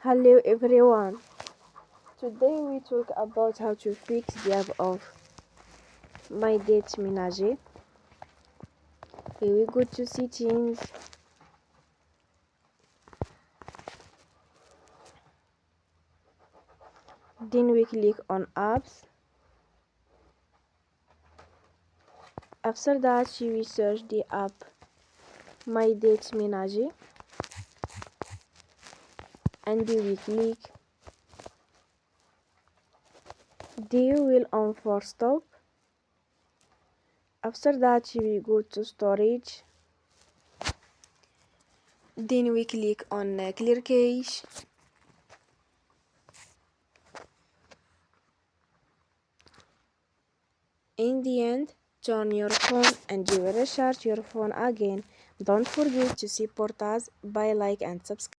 Hello everyone. Today we talk about how to fix the app of My Date Ménager. Here we go to settings. Then we click on apps. After that we search the app My Date Ménager and we click. Then we will on for stop. After that we go to storage. Then we click on clear cache. In the end, turn your phone and you will recharge your phone again. Don't forget to support us by like and subscribe.